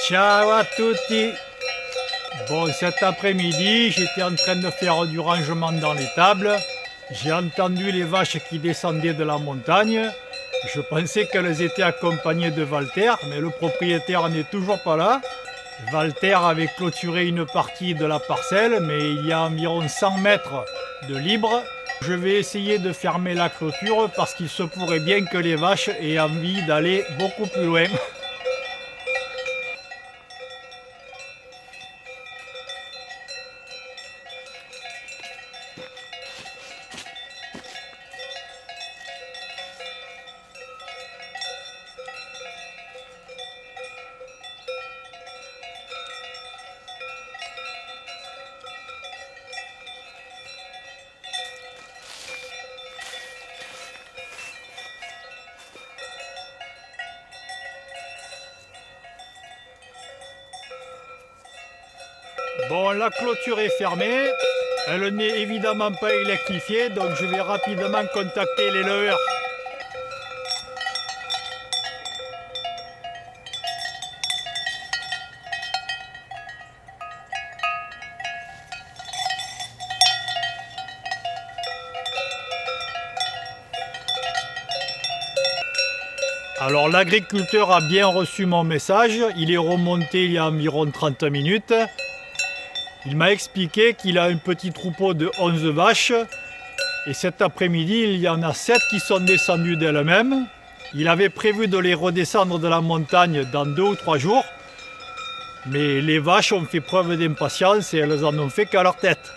Ciao à tutti! Bon, cet après-midi, j'étais en train de faire du rangement dans l'étable. J'ai entendu les vaches qui descendaient de la montagne. Je pensais qu'elles étaient accompagnées de Walter, mais le propriétaire n'est toujours pas là. Walter avait clôturé une partie de la parcelle, mais il y a environ 100 mètres de libre. Je vais essayer de fermer la clôture parce qu'il se pourrait bien que les vaches aient envie d'aller beaucoup plus loin. Bon, la clôture est fermée. Elle n'est évidemment pas électrifiée, donc je vais rapidement contacter l'éleveur. Alors l'agriculteur a bien reçu mon message, il est remonté il y a environ 30 minutes. Il m'a expliqué qu'il a un petit troupeau de 11 vaches et cet après-midi il y en a 7 qui sont descendues d'elles-mêmes. Il avait prévu de les redescendre de la montagne dans 2 ou 3 jours, mais les vaches ont fait preuve d'impatience et elles en ont fait qu'à leur tête.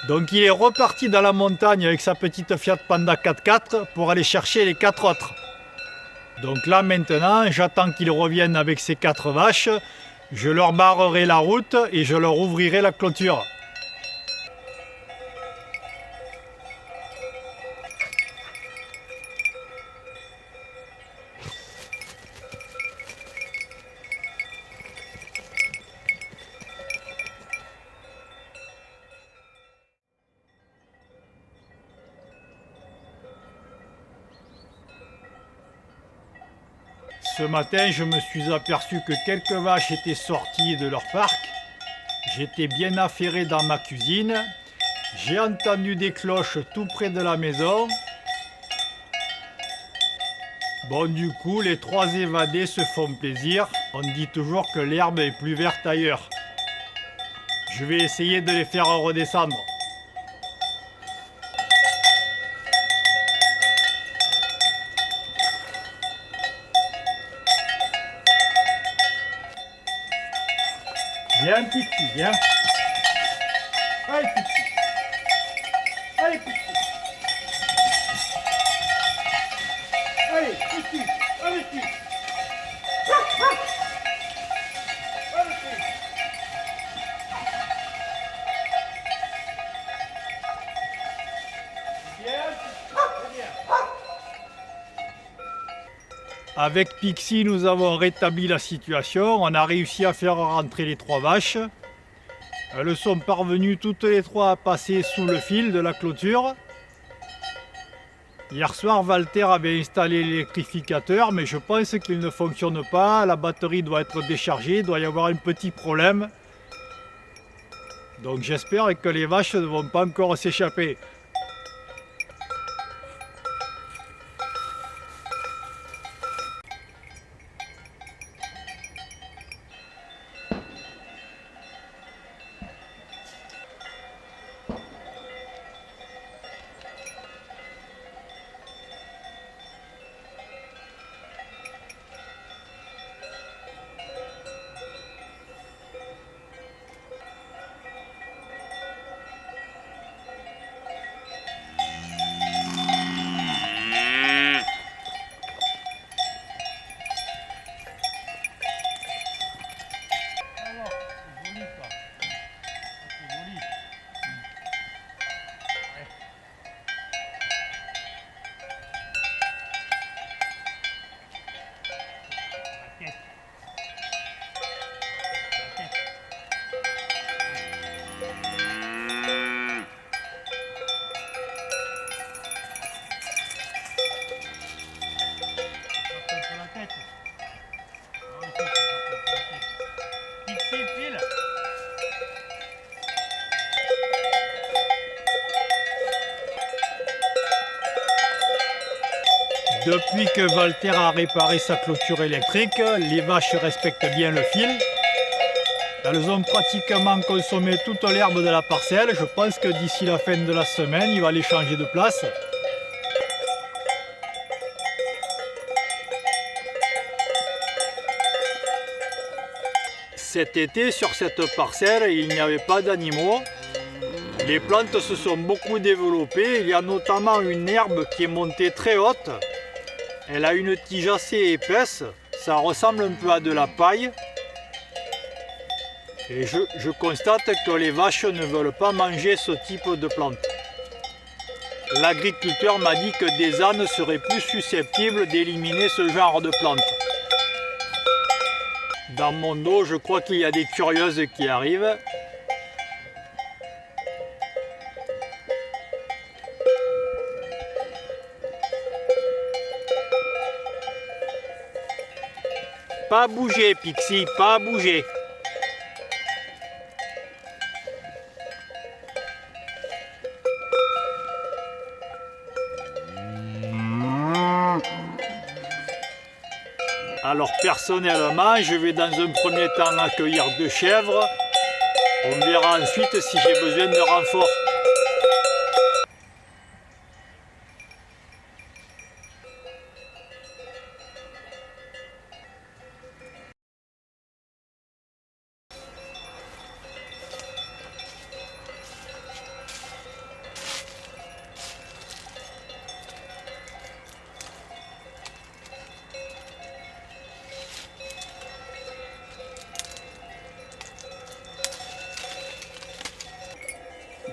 Donc il est reparti dans la montagne avec sa petite Fiat Panda 4x4 pour aller chercher les 4 autres. Donc là maintenant, j'attends qu'ils reviennent avec ces 4 vaches, je leur barrerai la route et je leur ouvrirai la clôture. Ce matin, je me suis aperçu que quelques vaches étaient sorties de leur parc. J'étais bien affairé dans ma cuisine. J'ai entendu des cloches tout près de la maison. Bon, du coup, les 3 évadés se font plaisir. On dit toujours que l'herbe est plus verte ailleurs. Je vais essayer de les faire redescendre. Viens, Pixie, viens. Allez, Pixie. Allez, Pixie. Allez, Pixie. Allez, Pixie. Allez, Pixie. Bien, Pixie. Bien. Avec Pixie, nous avons rétabli la situation. On a réussi à faire rentrer les 3 vaches. Elles sont parvenues toutes les 3 à passer sous le fil de la clôture. Hier soir, Walter avait installé l'électrificateur, mais je pense qu'il ne fonctionne pas. La batterie doit être déchargée, il doit y avoir un petit problème. Donc j'espère que les vaches ne vont pas encore s'échapper. Depuis que Walter a réparé sa clôture électrique, les vaches respectent bien le fil. Elles ont pratiquement consommé toute l'herbe de la parcelle. Je pense que d'ici la fin de la semaine, il va les changer de place. Cet été, sur cette parcelle, il n'y avait pas d'animaux. Les plantes se sont beaucoup développées. Il y a notamment une herbe qui est montée très haute. Elle a une tige assez épaisse. Ça ressemble un peu à de la paille. Et je constate que les vaches ne veulent pas manger ce type de plante. L'agriculteur m'a dit que des ânes seraient plus susceptibles d'éliminer ce genre de plante. Dans mon dos, je crois qu'il y a des curieuses qui arrivent. Pas bouger, Pixie, pas bouger. Alors personnellement, je vais dans un premier temps accueillir 2 chèvres. On verra ensuite si j'ai besoin de renfort.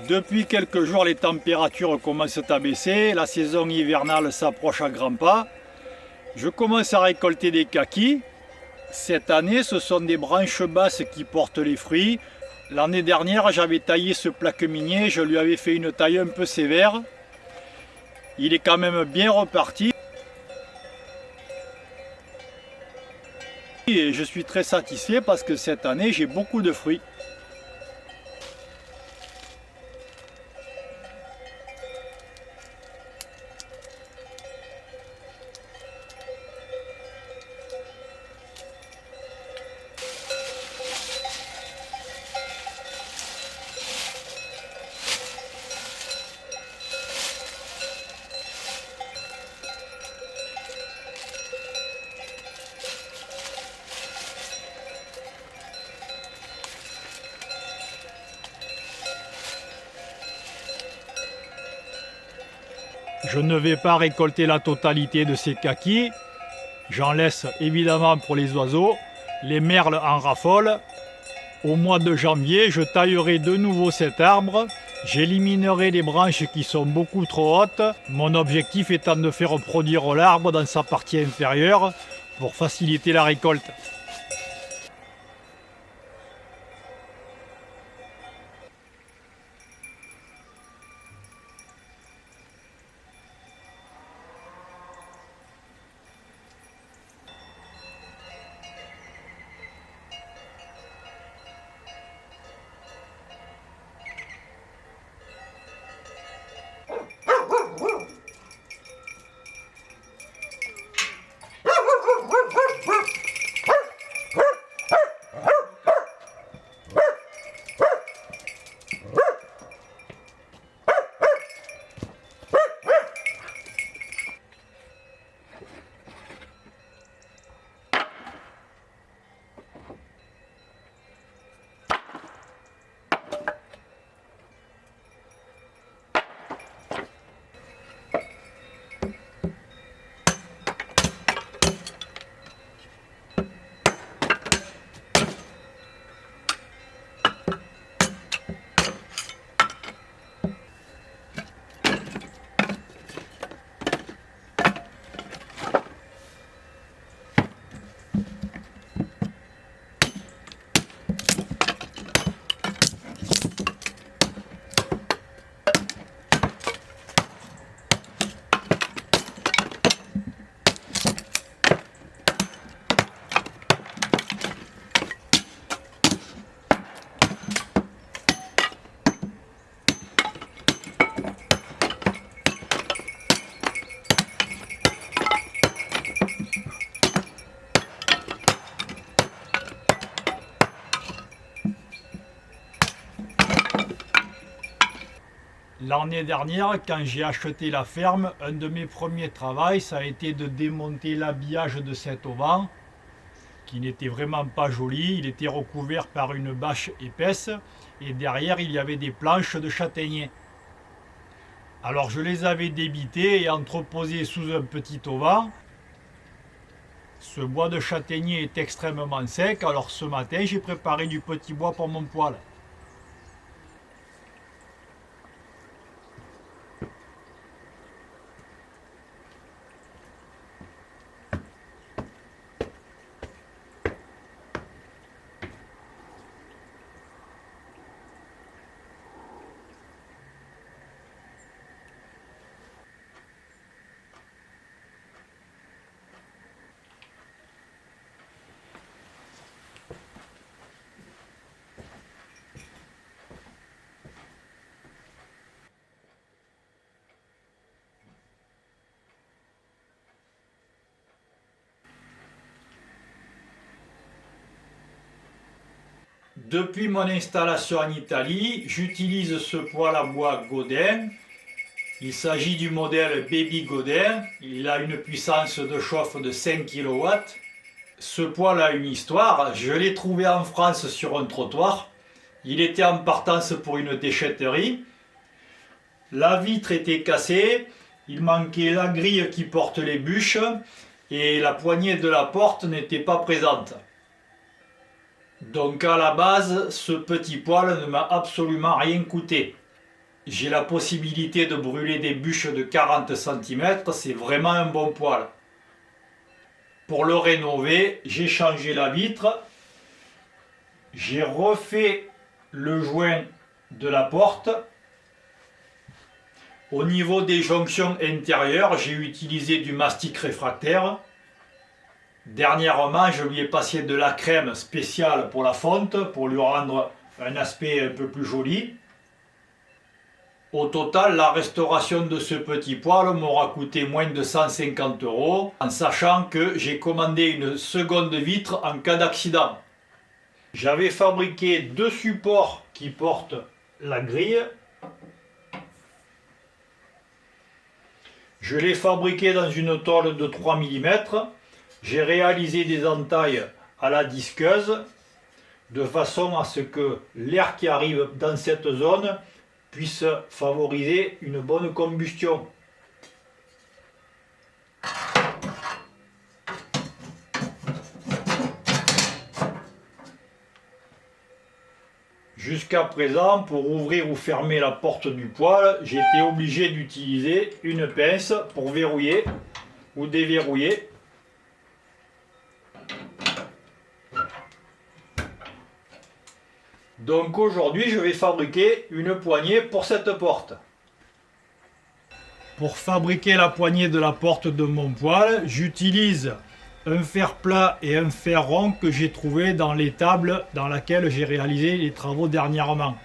Depuis quelques jours, les températures commencent à baisser. La saison hivernale s'approche à grands pas. Je commence à récolter des kakis. Cette année, ce sont des branches basses qui portent les fruits. L'année dernière, j'avais taillé ce plaque minier. Je lui avais fait une taille un peu sévère. Il est quand même bien reparti. Et je suis très satisfait parce que cette année, j'ai beaucoup de fruits. Je ne vais pas récolter la totalité de ces kakis. J'en laisse évidemment pour les oiseaux. Les merles en raffolent. Au mois de janvier, je taillerai de nouveau cet arbre. J'éliminerai les branches qui sont beaucoup trop hautes. Mon objectif étant de faire produire l'arbre dans sa partie inférieure pour faciliter la récolte. L'année dernière, quand j'ai acheté la ferme, un de mes premiers travaux, ça a été de démonter l'habillage de cet auvent, qui n'était vraiment pas joli. Il était recouvert par une bâche épaisse et derrière il y avait des planches de châtaignier. Alors je les avais débitées et entreposées sous un petit auvent. Ce bois de châtaignier est extrêmement sec, alors ce matin j'ai préparé du petit bois pour mon poêle. Depuis mon installation en Italie, j'utilise ce poêle à bois Godin. Il s'agit du modèle Baby Godin. Il a une puissance de chauffe de 5 kW. Ce poêle a une histoire. Je l'ai trouvé en France sur un trottoir. Il était en partance pour une déchetterie. La vitre était cassée. Il manquait la grille qui porte les bûches et la poignée de la porte n'était pas présente. Donc à la base, ce petit poêle ne m'a absolument rien coûté. J'ai la possibilité de brûler des bûches de 40 cm, c'est vraiment un bon poêle. Pour le rénover, j'ai changé la vitre, j'ai refait le joint de la porte. Au niveau des jonctions intérieures, j'ai utilisé du mastic réfractaire. Dernièrement, je lui ai passé de la crème spéciale pour la fonte, pour lui rendre un aspect un peu plus joli. Au total, la restauration de ce petit poêle m'aura coûté moins de 150 €, en sachant que j'ai commandé une seconde vitre en cas d'accident. J'avais fabriqué deux supports qui portent la grille. Je l'ai fabriqué dans une tôle de 3 mm. J'ai réalisé des entailles à la disqueuse de façon à ce que l'air qui arrive dans cette zone puisse favoriser une bonne combustion. Jusqu'à présent, pour ouvrir ou fermer la porte du poêle, j'ai été obligé d'utiliser une pince pour verrouiller ou déverrouiller. Donc aujourd'hui, je vais fabriquer une poignée pour cette porte. Pour fabriquer la poignée de la porte de mon poêle, j'utilise un fer plat et un fer rond que j'ai trouvé dans l'étable dans laquelle j'ai réalisé les travaux dernièrement.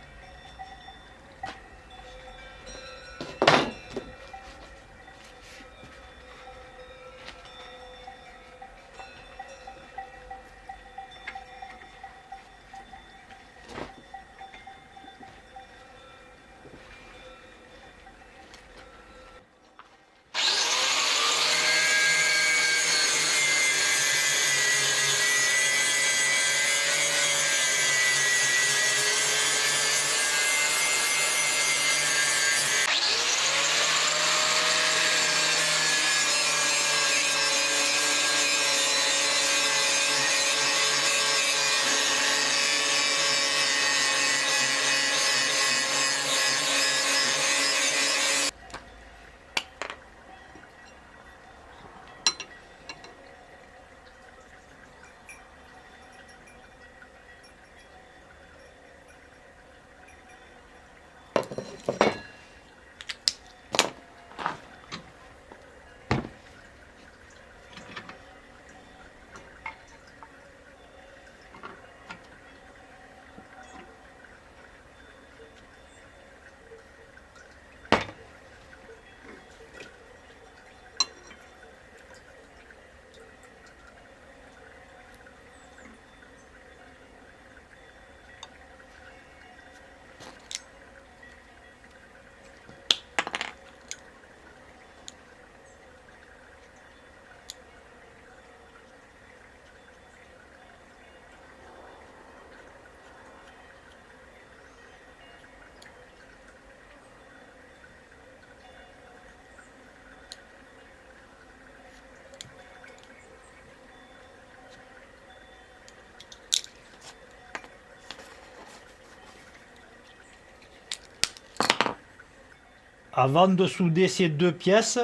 Avant de souder ces deux pièces,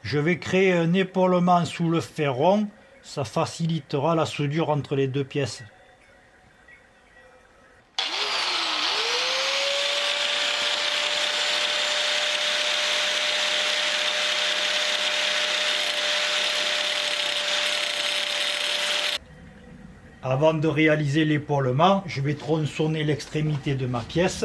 je vais créer un épaulement sous le ferron. Ça facilitera la soudure entre les deux pièces. Avant de réaliser l'épaulement, je vais tronçonner l'extrémité de ma pièce.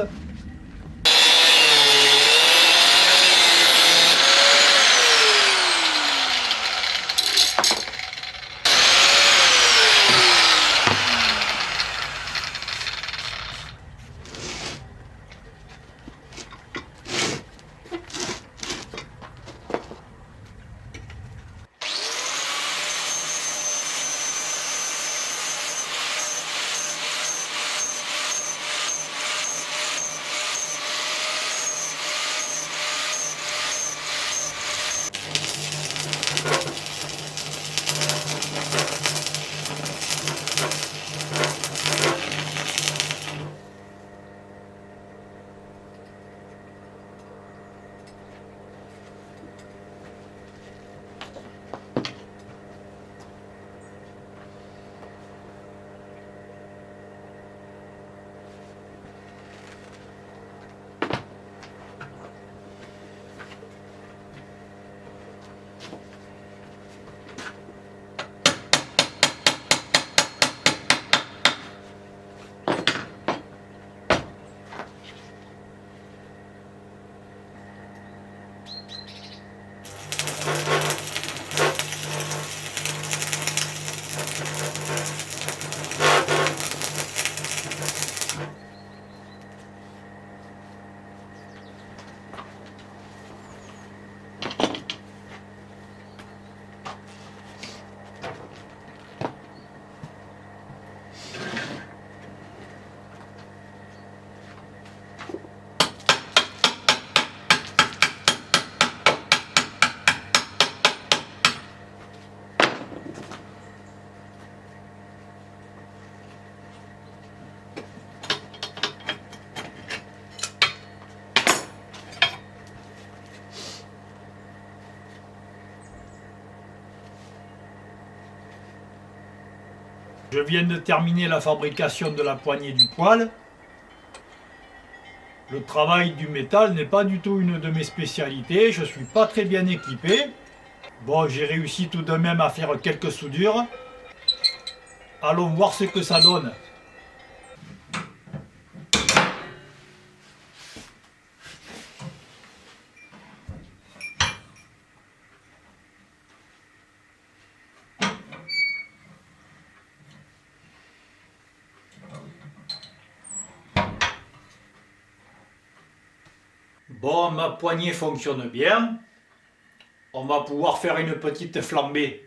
Je viens de terminer la fabrication de la poignée du poêle. Le travail du métal n'est pas du tout une de mes spécialités, je ne suis pas très bien équipé. Bon, j'ai réussi tout de même à faire quelques soudures. Allons voir ce que ça donne. Bon, ma poignée fonctionne bien. On va pouvoir faire une petite flambée.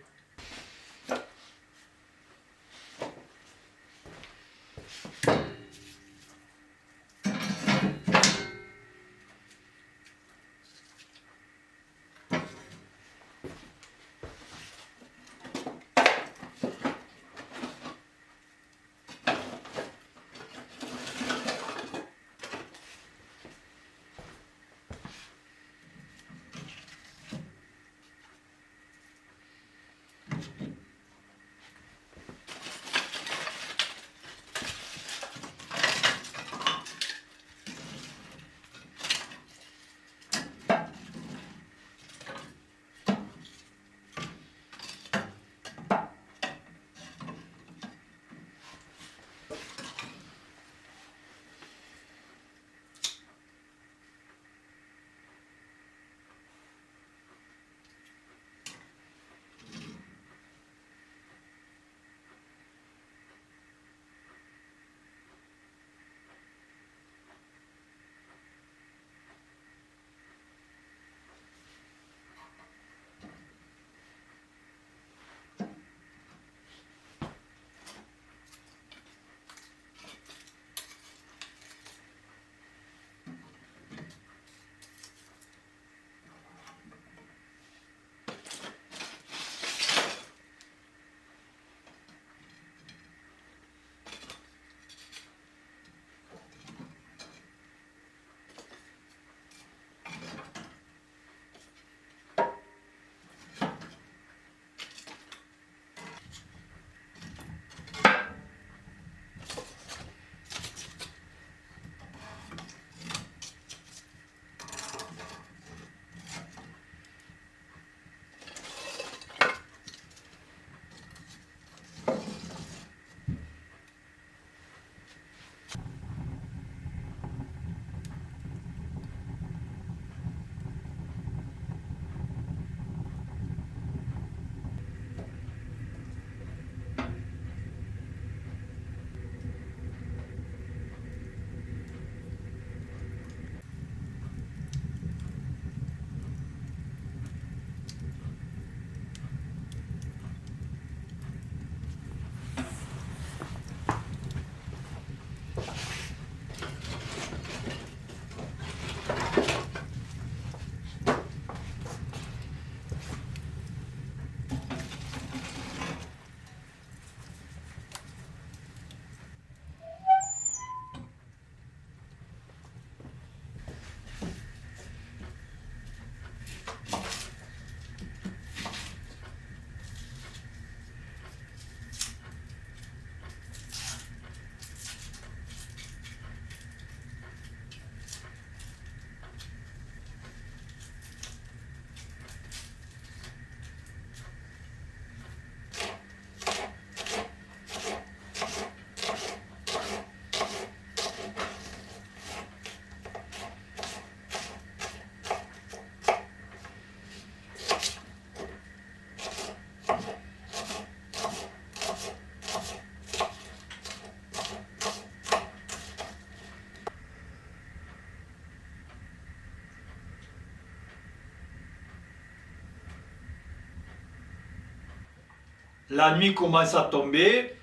La nuit commence à tomber.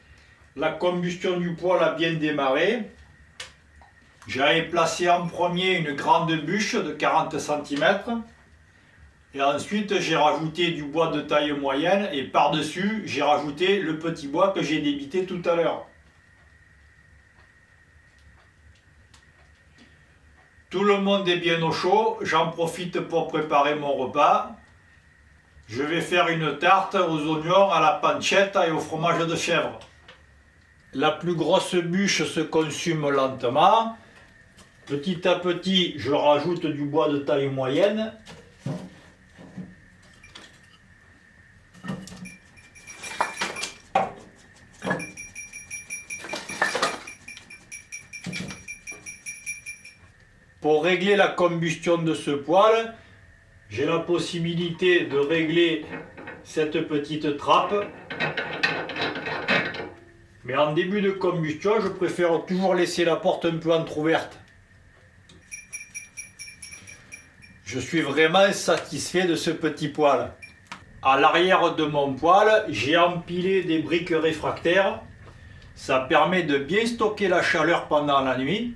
La combustion du poêle a bien démarré. J'avais placé en premier une grande bûche de 40 cm. Et ensuite, j'ai rajouté du bois de taille moyenne. Et par-dessus, j'ai rajouté le petit bois que j'ai débité tout à l'heure. Tout le monde est bien au chaud. J'en profite pour préparer mon repas. Je vais faire une tarte aux oignons, à la pancetta et au fromage de chèvre. La plus grosse bûche se consume lentement. Petit à petit, je rajoute du bois de taille moyenne. Pour régler la combustion de ce poêle, j'ai la possibilité de régler cette petite trappe. Mais en début de combustion, je préfère toujours laisser la porte un peu entrouverte. Je suis vraiment satisfait de ce petit poêle. À l'arrière de mon poêle, j'ai empilé des briques réfractaires. Ça permet de bien stocker la chaleur pendant la nuit.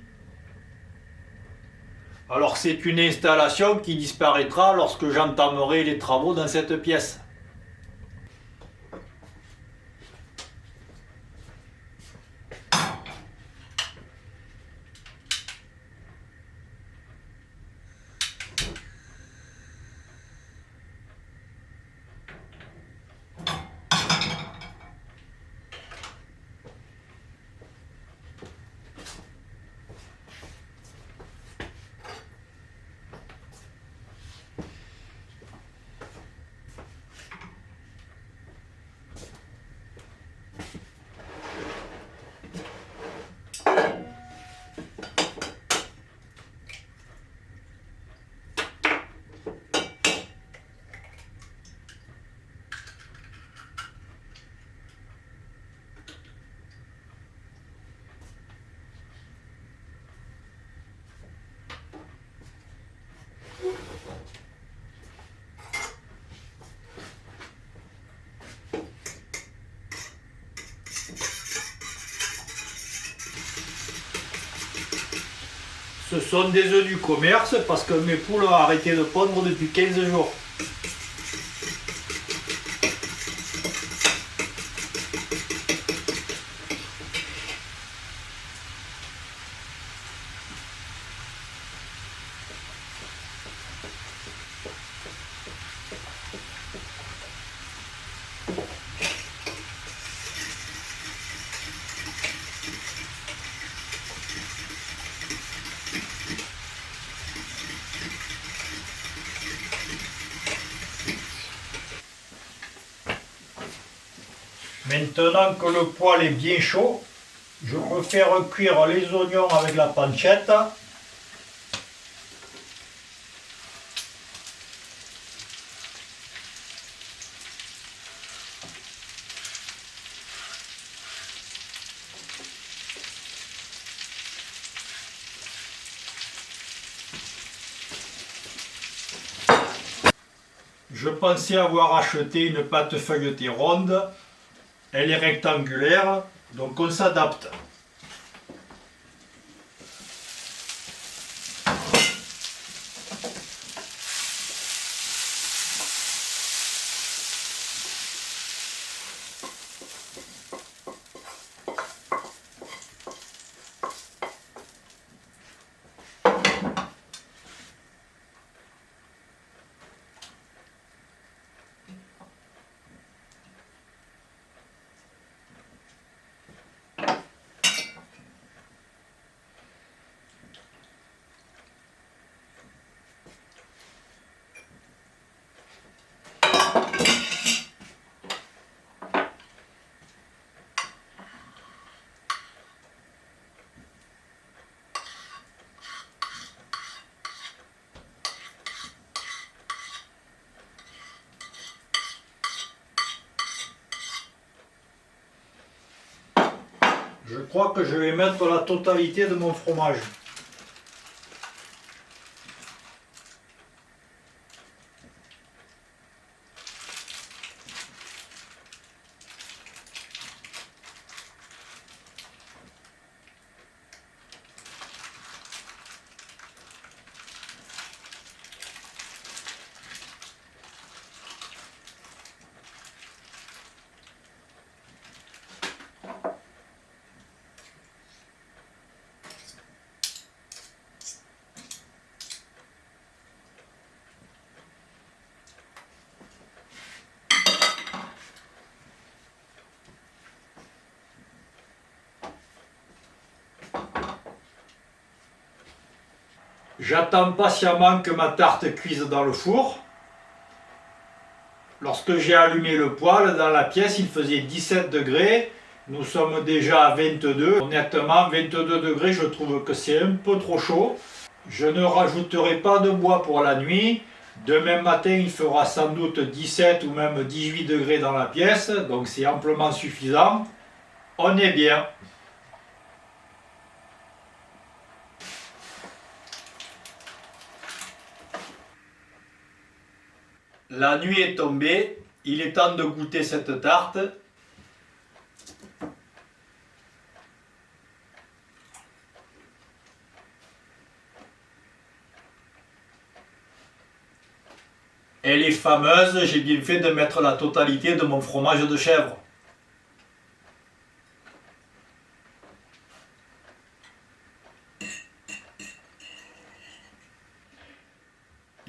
Alors c'est une installation qui disparaîtra lorsque j'entamerai les travaux dans cette pièce. Ce sont des œufs du commerce parce que mes poules ont arrêté de pondre depuis 15 jours. Maintenant que le poêle est bien chaud, je peux faire cuire les oignons avec la pancetta. Je pensais avoir acheté une pâte feuilletée ronde. Elle est rectangulaire, donc on s'adapte. Je crois que je vais mettre la totalité de mon fromage. J'attends patiemment que ma tarte cuise dans le four. Lorsque j'ai allumé le poêle, dans la pièce, il faisait 17 degrés. Nous sommes déjà à 22. Honnêtement, 22 degrés, je trouve que c'est un peu trop chaud. Je ne rajouterai pas de bois pour la nuit. Demain matin, il fera sans doute 17 ou même 18 degrés dans la pièce. Donc c'est amplement suffisant. On est bien. La nuit est tombée, il est temps de goûter cette tarte. Elle est fameuse, j'ai bien fait de mettre la totalité de mon fromage de chèvre.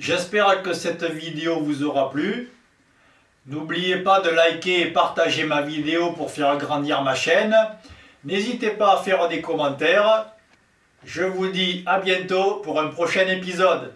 J'espère que cette vidéo vous aura plu. N'oubliez pas de liker et partager ma vidéo pour faire grandir ma chaîne. N'hésitez pas à faire des commentaires. Je vous dis à bientôt pour un prochain épisode.